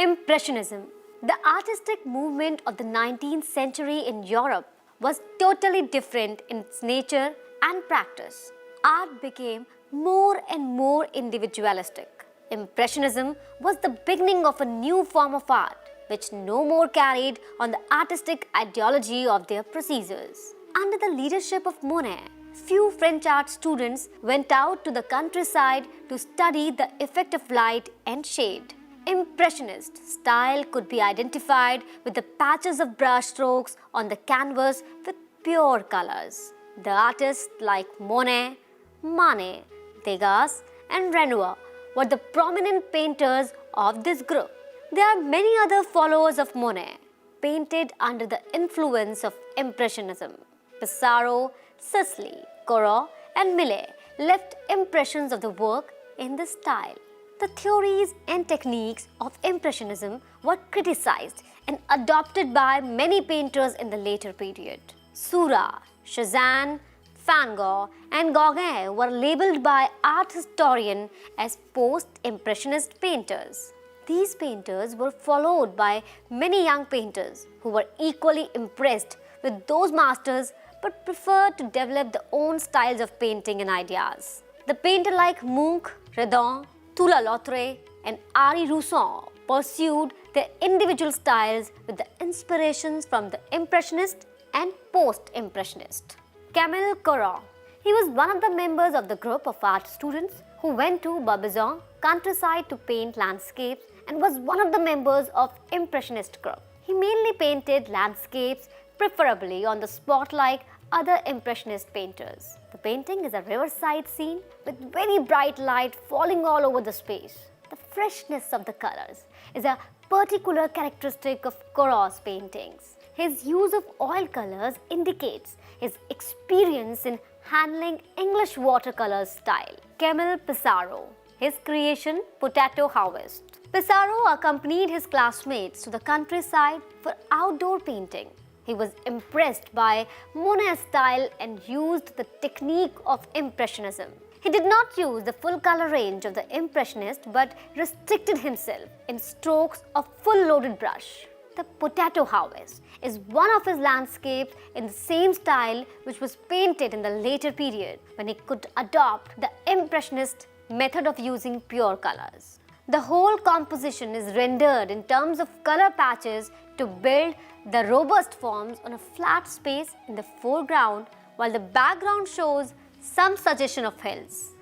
Impressionism. The artistic movement of the 19th century in Europe was totally different in its nature and practice. Art became more and more individualistic. Impressionism was the beginning of a new form of art, which no more carried on the artistic ideology of their predecessors. Under the leadership of Monet, few French art students went out to the countryside to study the effect of light and shade. Impressionist style could be identified with the patches of brush strokes on the canvas with pure colors. The artists like Monet, Manet, Degas, and Renoir were the prominent painters of this group. There are many other followers of Monet, painted under the influence of Impressionism. Pissarro, Sisley, Corot, and Millet left impressions of the work in this style. The theories and techniques of Impressionism were criticized and adopted by many painters in the later period. Seurat, Cézanne, Van Gogh, and Gauguin were labeled by art historians as post-impressionist painters. These painters were followed by many young painters who were equally impressed with those masters but preferred to develop their own styles of painting and ideas. The painters like Munch, Redon, Toula-Lautrec, and Henri Rousseau pursued their individual styles with the inspirations from the Impressionist and Post-Impressionist. Camille Corot. He was one of the members of the group of art students who went to Barbizon countryside to paint landscapes and was one of the members of Impressionist group. He mainly painted landscapes, preferably on the spot like other Impressionist painters. The painting is a riverside scene with very bright light falling all over the space. The freshness of the colors is a particular characteristic of Corot's paintings. His use of oil colors indicates his experience in handling English watercolor style. Camille Pissarro. His creation, Potato Harvest. Pissarro accompanied his classmates to the countryside for outdoor painting. He was impressed by Monet's style and used the technique of Impressionism. He did not use the full color range of the Impressionist but restricted himself in strokes of full-loaded brush. The Potato Harvest is one of his landscapes in the same style which was painted in the later period when he could adopt the Impressionist method of using pure colors. The whole composition is rendered in terms of color patches to build the robust forms on a flat space in the foreground while the background shows some suggestion of hills.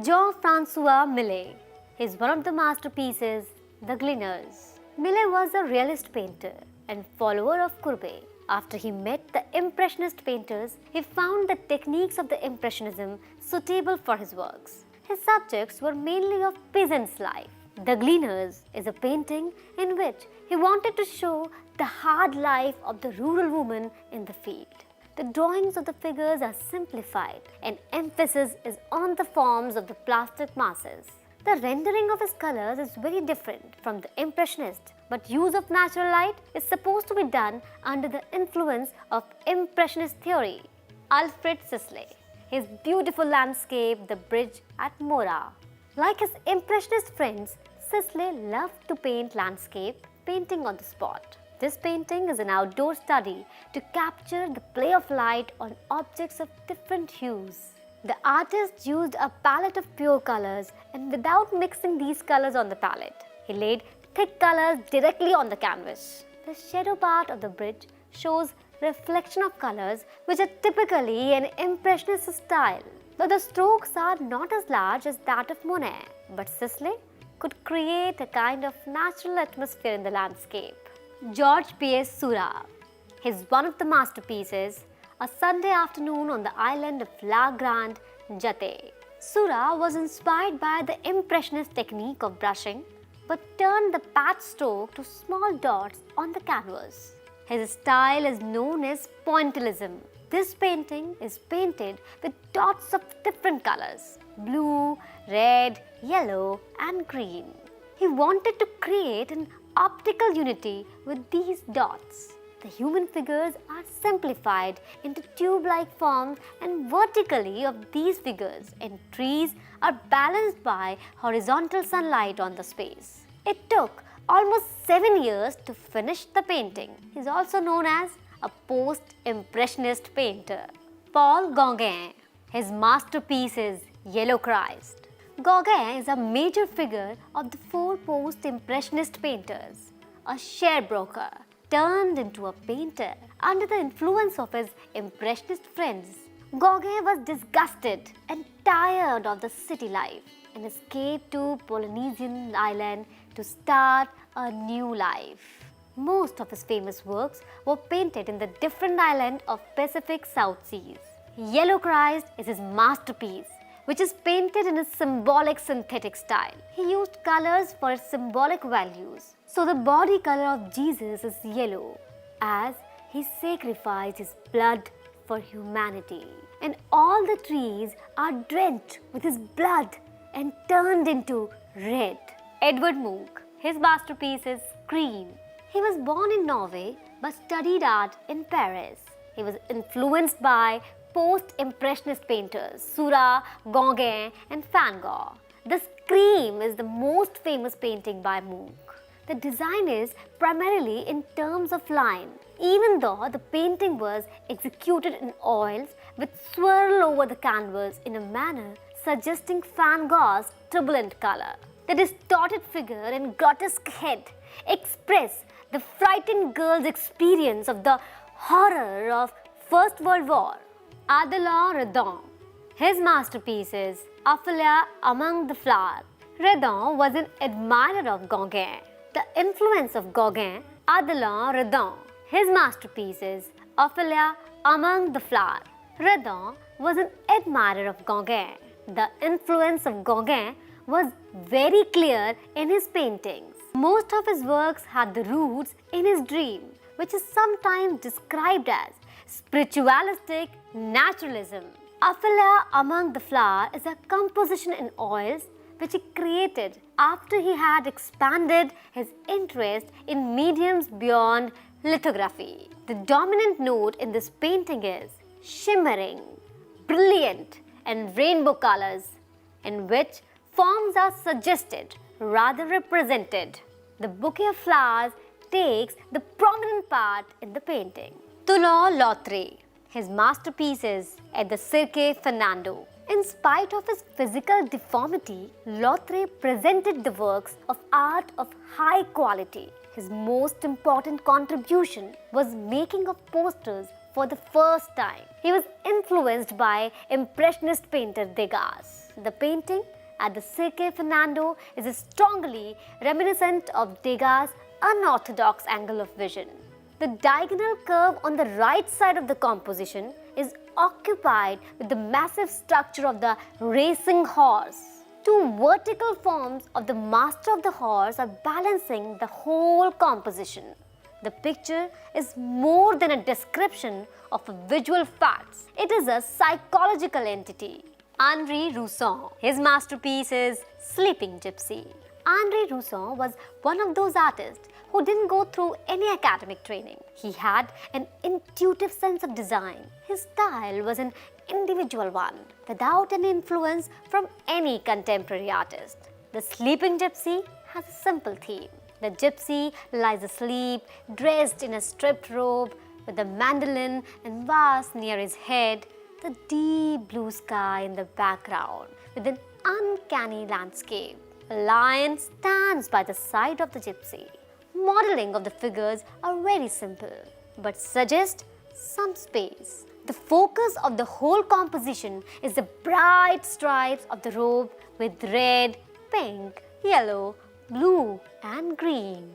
Jean-François Millet is one of the masterpieces, The Gleaners. Millet was a realist painter and follower of Courbet. After he met the Impressionist painters, he found the techniques of the Impressionism suitable for his works. His subjects were mainly of peasants' life. The Gleaners is a painting in which he wanted to show the hard life of the rural woman in the field. The drawings of the figures are simplified and emphasis is on the forms of the plastic masses. The rendering of his colors is very different from the Impressionist, but use of natural light is supposed to be done under the influence of Impressionist theory. Alfred Sisley. His beautiful landscape, The Bridge at Morat. Like his Impressionist friends, Sisley loved to paint landscape, painting on the spot. This painting is an outdoor study to capture the play of light on objects of different hues. The artist used a palette of pure colors and without mixing these colors on the palette, he laid thick colors directly on the canvas. The shadow part of the bridge shows reflection of colors which are typically an Impressionist style. Though the strokes are not as large as that of Monet, but Sisley could create a kind of natural atmosphere in the landscape. Georges-Pierre Seurat. His one of the masterpieces, A Sunday Afternoon on the Island of La Grande Jatte. Seurat was inspired by the Impressionist technique of brushing, but turned the patch stroke to small dots on the canvas. His style is known as pointillism. This painting is painted with dots of different colors: blue, red, yellow, and green. He wanted to create an optical unity with these dots. The human figures are simplified into tube-like forms and vertically of these figures, and trees are balanced by horizontal sunlight on the space. It took almost 7 years to finish the painting. He is also known as a post-impressionist painter. Paul Gauguin. His masterpiece is Yellow Christ. Gauguin is a major figure of the four post-impressionist painters, a sharebroker turned into a painter under the influence of his impressionist friends. Gauguin was disgusted and tired of the city life and escaped to Polynesian island to start a new life. Most of his famous works were painted in the different island of Pacific South Seas. Yellow Christ is his masterpiece, which is painted in a symbolic synthetic style. He used colors for its symbolic values. So the body color of Jesus is yellow, as he sacrificed his blood for humanity. And all the trees are drenched with his blood and turned into red. Edvard Munch. His masterpiece is Scream. He was born in Norway but studied art in Paris. He was influenced by post-impressionist painters Seurat, Gauguin and Van Gogh. The Scream is the most famous painting by Munch. The design is primarily in terms of line, even though the painting was executed in oils which swirl over the canvas in a manner suggesting Van Gogh's turbulent color. The distorted figure and grotesque head express the frightened girl's experience of the horror of First World War. Adelon Redon. His masterpiece is Ophelia Among the Flowers. Redon was an admirer of Gauguin. The influence of Gauguin, Adelon Redon. His masterpiece is Ophelia Among the Flowers. Redon was an admirer of Gauguin. The influence of Gauguin was very clear in his paintings. Most of his works had the roots in his dream, which is sometimes described as spiritualistic naturalism. Ophelia Among the Flowers is a composition in oils which he created after he had expanded his interest in mediums beyond lithography. The dominant note in this painting is shimmering, brilliant and rainbow colors in which forms are suggested rather represented. The bouquet of flowers takes the prominent part in the painting. Toulon-Lautrec. His masterpiece is at the Cirque Fernando. In spite of his physical deformity, Lautrec presented the works of art of high quality. His most important contribution was making of posters for the first time. He was influenced by Impressionist painter Degas. The painting at the Cirque Fernando is strongly reminiscent of Degas' unorthodox angle of vision. The diagonal curve on the right side of the composition is occupied with the massive structure of the racing horse. Two vertical forms of the master of the horse are balancing the whole composition. The picture is more than a description of a visual facts. It is a psychological entity. Henri Rousson. His masterpiece is Sleeping Gypsy. Henri Rousson was one of those artists who didn't go through any academic training. He had an intuitive sense of design. His style was an individual one, without any influence from any contemporary artist. The Sleeping Gypsy has a simple theme. The gypsy lies asleep, dressed in a stripped robe, with a mandolin and vase near his head, the deep blue sky in the background, with an uncanny landscape. A lion stands by the side of the gypsy. Modeling of the figures are very simple, but suggest some space. The focus of the whole composition is the bright stripes of the robe with red, pink, yellow, blue and green.